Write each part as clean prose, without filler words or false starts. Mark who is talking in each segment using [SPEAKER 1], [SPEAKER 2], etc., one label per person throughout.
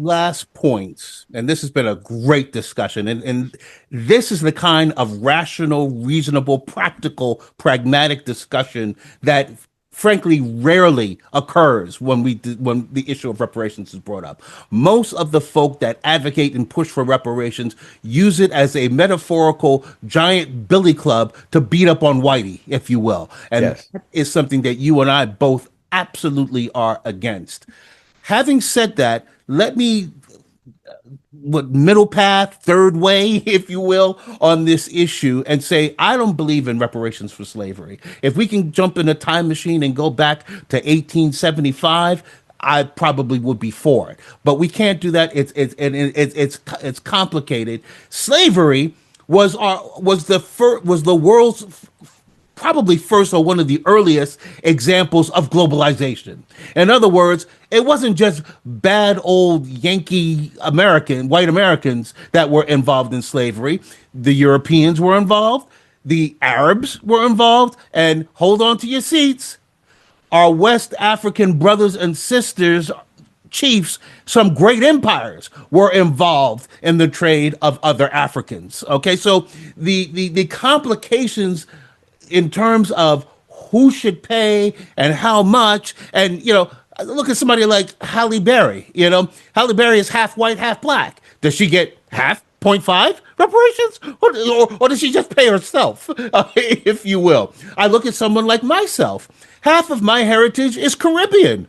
[SPEAKER 1] last points, and this has been a great discussion, and this is the kind of rational, reasonable, practical, pragmatic discussion that frankly rarely occurs when the issue of reparations is brought up. Most of the folk that advocate and push for reparations use it as a metaphorical giant billy club to beat up on whitey, if you will. And
[SPEAKER 2] Yes.
[SPEAKER 1] that is something that you and I both absolutely are against. Having said that, let me what middle path, third way, if you will, on this issue and say, I don't believe in reparations for slavery. If we can jump in a time machine and go back to 1875, I probably would be for it. But we can't do that. It's complicated. Slavery was the world's probably first or one of the earliest examples of globalization. In other words, it wasn't just bad old white Americans that were involved in slavery. The Europeans were involved, the Arabs were involved, and hold on to your seats. Our West African brothers and sisters, chiefs, some great empires were involved in the trade of other Africans. Okay, so the complications in terms of who should pay and how much. And, look at somebody like Halle Berry. Halle Berry is half white, half black. Does she get half 0.5 reparations? Or does she just pay herself, if you will? I look at someone like myself. Half of my heritage is Caribbean.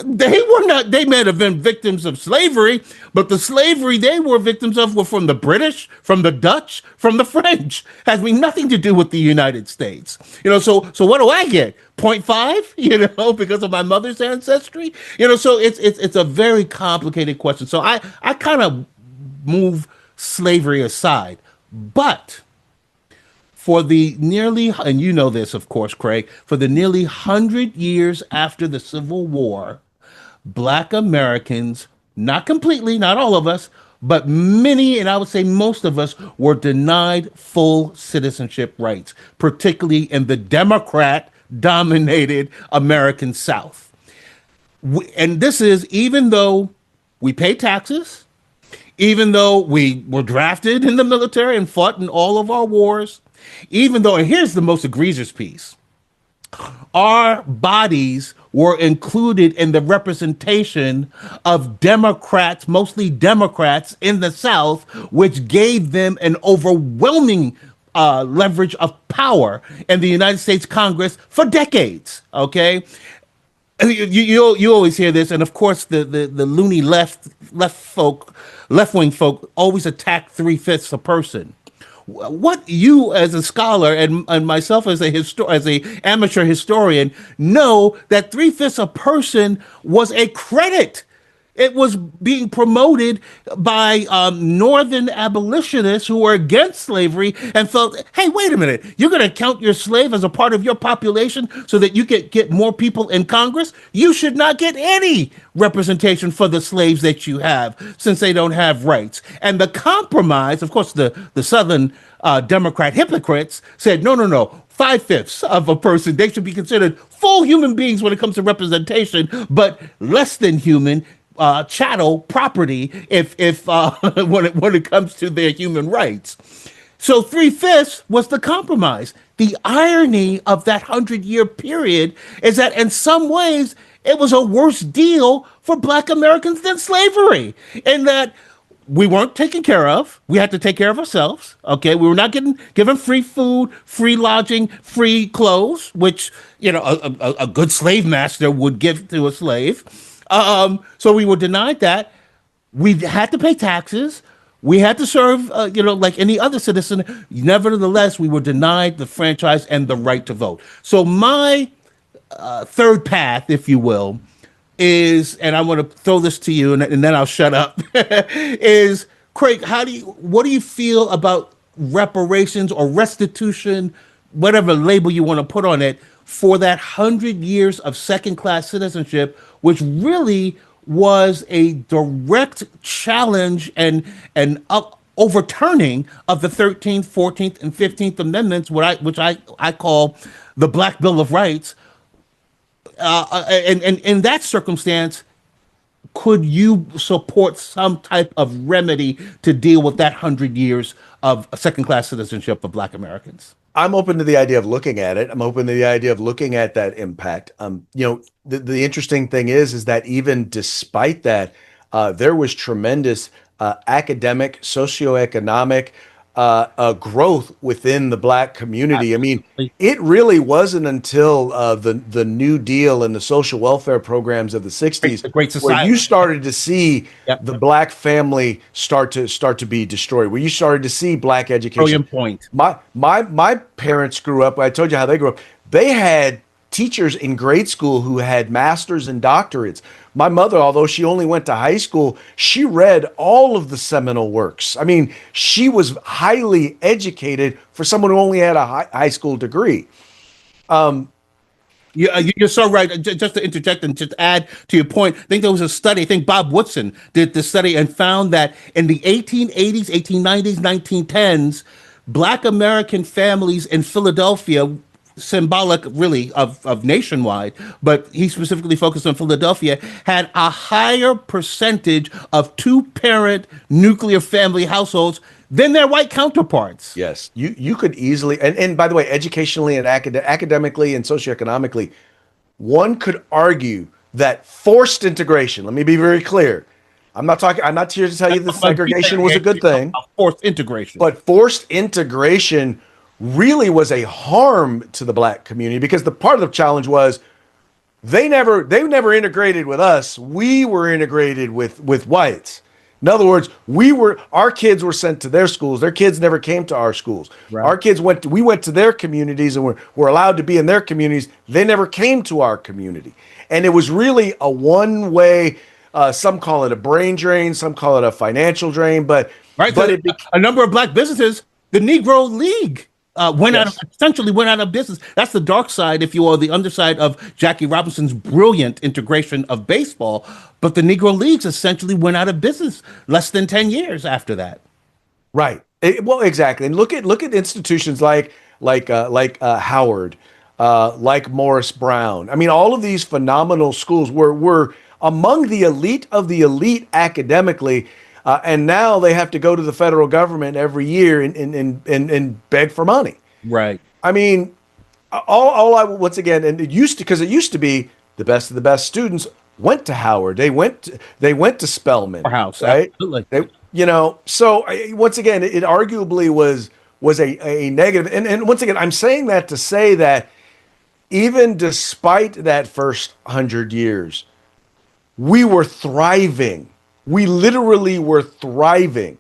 [SPEAKER 1] They may have been victims of slavery, but the slavery they were victims of were from the British, from the Dutch, from the French. Has nothing to do with the United States. So what do I get? 0.5, because of my mother's ancestry? So it's a very complicated question. So I kind of move slavery aside. But for the nearly, and you know this, of course, Craig, for the nearly 100 years after the Civil War, Black Americans, not completely, not all of us, but many, and I would say most of us, were denied full citizenship rights, particularly in the Democrat-dominated American South. And this is even though we pay taxes, even though we were drafted in the military and fought in all of our wars, even though, and here's the most egregious piece, our bodies were included in the representation of Democrats, mostly Democrats in the South, which gave them an overwhelming leverage of power in the United States Congress for decades. Okay. You always hear this, and of course the loony left wing folk always attack 3/5 a person. What you as a scholar and myself as a amateur historian know that 3/5 a person was a credit. It was being promoted by northern abolitionists who were against slavery and felt, hey, wait a minute, you're going to count your slave as a part of your population so that you get more people in Congress? You should not get any representation for the slaves that you have since they don't have rights. And the compromise, of course, the Southern Democrat hypocrites said, no. 5/5 of a person, they should be considered full human beings when it comes to representation, but less than human chattel property if when it comes to their human rights. So 3/5 was the compromise. The irony of that 100-year period is that in some ways it was a worse deal for Black Americans than slavery, in that we weren't taken care of. We had to take care of ourselves. Okay, we were not given free food, free lodging, free clothes, which a good slave master would give to a slave. So we were denied that. We had to pay taxes. We had to serve, like any other citizen. Nevertheless, we were denied the franchise and the right to vote. So my third path, if you will, is, and I want to throw this to you, and then I'll shut up. Is Craig, what do you feel about reparations or restitution, whatever label you want to put on it, for that 100 years of second-class citizenship, which really was a direct challenge and overturning of the 13th, 14th, and 15th Amendments, which I call the Black Bill of Rights. And in that circumstance, could you support some type of remedy to deal with that 100 years of second-class citizenship of Black Americans?
[SPEAKER 2] I'm open to the idea of looking at it. I'm open to the idea of looking at that impact. The interesting thing is that even despite that, there was tremendous academic, socioeconomic growth within the Black community. I mean,
[SPEAKER 1] Absolutely.
[SPEAKER 2] it really wasn't until the New Deal and the social welfare programs of the '60s
[SPEAKER 1] The Great
[SPEAKER 2] where
[SPEAKER 1] Society.
[SPEAKER 2] you started to see
[SPEAKER 1] Yep.
[SPEAKER 2] the Black family start to be destroyed, where you started to see Black education.
[SPEAKER 1] Brilliant point.
[SPEAKER 2] My parents grew up. I told you how they grew up. They had teachers in grade school who had masters and doctorates. My mother, although she only went to high school, she read all of the seminal works. I mean, she was highly educated for someone who only had a high school degree.
[SPEAKER 1] You're so right. Just to interject and just add to your point, I think there was a study. I think Bob Woodson did the study and found that in the 1880s, 1890s, 1910s, Black American families in Philadelphia, symbolic really of nationwide, but he specifically focused on Philadelphia, had a higher percentage of two-parent nuclear family households than their white counterparts.
[SPEAKER 2] Yes, you could easily, and by the way, educationally and academically and socioeconomically, one could argue that forced integration. Let me be very clear. I'm not here to tell you that segregation was a good thing.
[SPEAKER 1] Forced integration.
[SPEAKER 2] But forced integration really was a harm to the Black community because the part of the challenge was they never integrated with us. We were integrated with whites. In other words, our kids were sent to their schools. Their kids never came to our schools.
[SPEAKER 1] Right.
[SPEAKER 2] Our kids we went to their communities and were allowed to be in their communities. They never came to our community. And it was really a one-way, some call it a brain drain, some call it a financial drain, but
[SPEAKER 1] right.
[SPEAKER 2] But
[SPEAKER 1] So a number of Black businesses, the Negro League essentially went out of business. That's the dark side, if you will, the underside of Jackie Robinson's brilliant integration of baseball. But the Negro Leagues essentially went out of business less than 10 years after that.
[SPEAKER 2] Right. Well, exactly. And look at institutions like Howard, like Morris Brown. I mean, all of these phenomenal schools were among the elite of the elite academically. And now they have to go to the federal government every year and beg for money.
[SPEAKER 1] Right.
[SPEAKER 2] I mean, once again, and it used to be the best of the best students went to Howard. They went to Spelman.
[SPEAKER 1] House,
[SPEAKER 2] right?
[SPEAKER 1] absolutely.
[SPEAKER 2] So once again, it arguably was a negative. And once again, I'm saying that to say that even despite that first 100 years, we were thriving. We literally were thriving.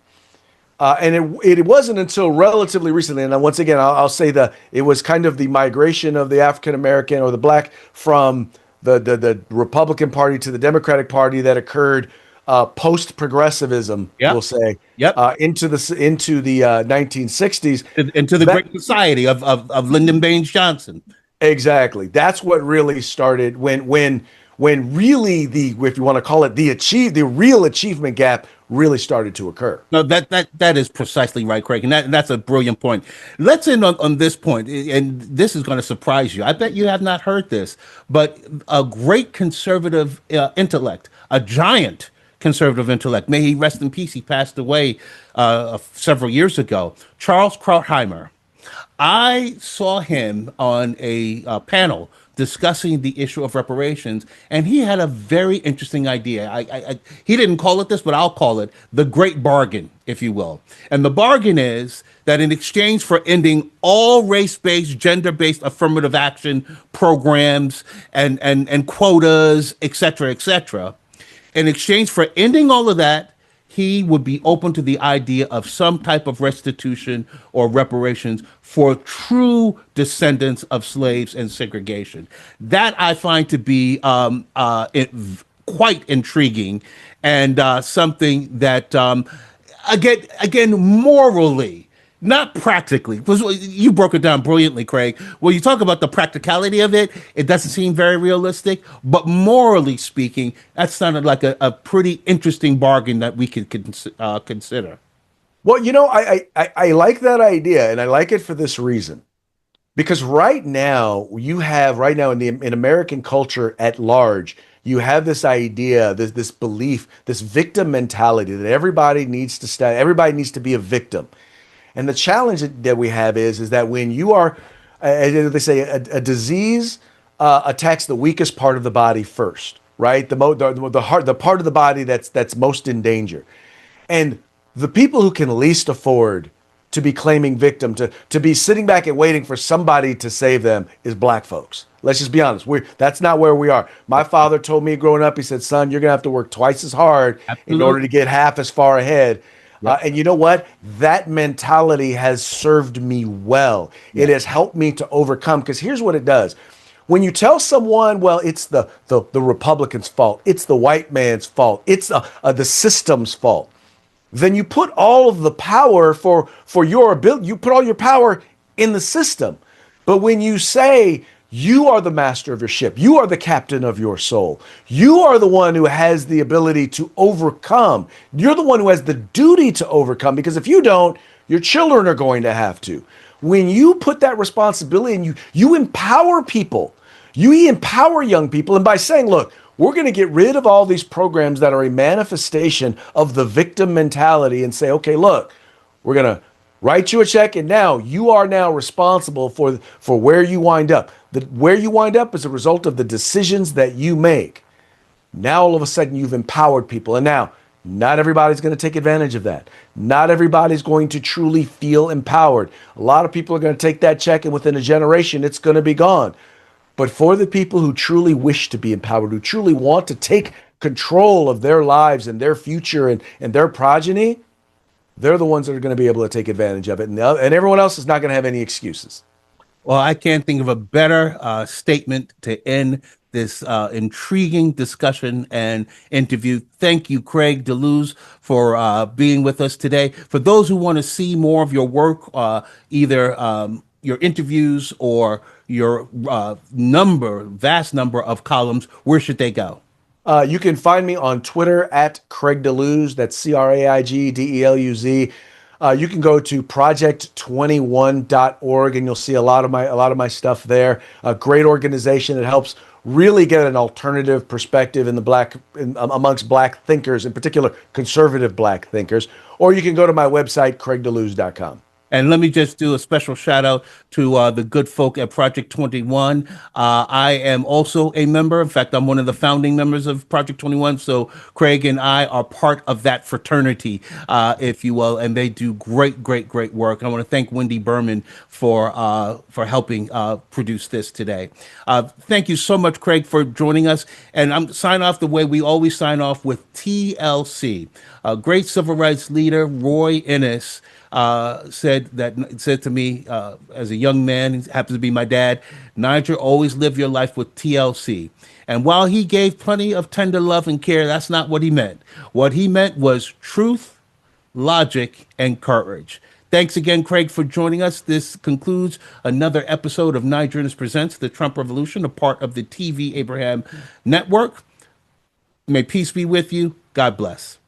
[SPEAKER 2] And it wasn't until relatively recently, and once again, I'll say it was kind of the migration of the African American or the Black from the Republican Party to the Democratic Party that occurred post progressivism, we'll say, into the 1960s,
[SPEAKER 1] into the Great Society of Lyndon Baines Johnson.
[SPEAKER 2] Exactly. That's what really started when really if you want to call it the real achievement gap really started to occur.
[SPEAKER 1] No, that is precisely right, Craig, and that's a brilliant point. Let's end on this point, and this is going to surprise you. I bet you have not heard this, but a great conservative intellect, a giant conservative intellect, may he rest in peace. He passed away several years ago. Charles Krautheimer. I saw him on a panel discussing the issue of reparations, and he had a very interesting idea. He didn't call it this, but I'll call it the great bargain, if you will. And the bargain is that in exchange for ending all race-based, gender-based affirmative action programs and quotas, et cetera, in exchange for ending all of that, he would be open to the idea of some type of restitution or reparations for true descendants of slaves and segregation. That I find to be quite intriguing and something that, again, morally, not practically, because you broke it down brilliantly, Craig. When you talk about the practicality of it, it doesn't seem very realistic, but morally speaking, that sounded like a pretty interesting bargain that we could consider.
[SPEAKER 2] Well, I like that idea, and I like it for this reason. Because right now in American culture at large, you have this idea, this belief, this victim mentality that everybody needs to stay, everybody needs to be a victim. And the challenge that we have is that when you are, they say, a disease attacks the weakest part of the body first, right? The heart, the part of the body that's most in danger, and the people who can least afford to be claiming victim, to be sitting back and waiting for somebody to save them, is black folks. Let's just be honest. That's not where we are. My father told me growing up, he said, son, you're going to have to work twice as hard in order to get half as far ahead. Yep. And you know what? That mentality has served me well. Yep. It has helped me to overcome, because here's what it does. When you tell someone, well, it's the Republicans' fault, it's the white man's fault, it's the system's fault, then you put all of the power for your ability, you put all your power in the system. But when you say you are the master of your ship, you are the captain of your soul, you are the one who has the ability to overcome, you're the one who has the duty to overcome, because if you don't, your children are going to have to. When you put that responsibility and you empower people, you empower young people, and by saying, look, we're going to get rid of all these programs that are a manifestation of the victim mentality and say, okay, look, we're going to write you a check, and now you are now responsible for where you wind up. Where you wind up is a result of the decisions that you make. Now, all of a sudden, you've empowered people. And now, not everybody's going to take advantage of that. Not everybody's going to truly feel empowered. A lot of people are going to take that check, and within a generation, it's going to be gone. But for the people who truly wish to be empowered, who truly want to take control of their lives and their future and their progeny, they're the ones that are going to be able to take advantage of it. And everyone else is not going to have any excuses.
[SPEAKER 1] Well, I can't think of a better statement to end this intriguing discussion and interview. Thank you, Craig Deluz, for being with us today. For those who want to see more of your work, either your interviews or your vast number of columns, where should they go?
[SPEAKER 2] You can find me on Twitter at Craig Deluz. That's CraigDeluz. You can go to project21.org and you'll see a lot of my stuff there. A great organization that helps really get an alternative perspective amongst black thinkers, in particular conservative black thinkers. Or you can go to my website, craigdeluz.com.
[SPEAKER 1] And let me just do a special shout out to the good folk at Project 21. I am also a member. In fact, I'm one of the founding members of Project 21. So Craig and I are part of that fraternity, if you will, and they do great work. And I want to thank Wendy Berman for helping produce this today. Thank you so much, Craig, for joining us. And I'm sign off the way we always sign off, with TLC. Great civil rights leader Roy Innis said to me as a young man, he happens to be my dad, Niger, always live your life with TLC. And while he gave plenty of tender love and care, that's not what he meant. What he meant was truth, logic, and courage. Thanks again, Craig, for joining us. This concludes another episode of Niger Innis Presents The Trump Revolution, a part of the TvAbraham network. May peace be with you. God bless.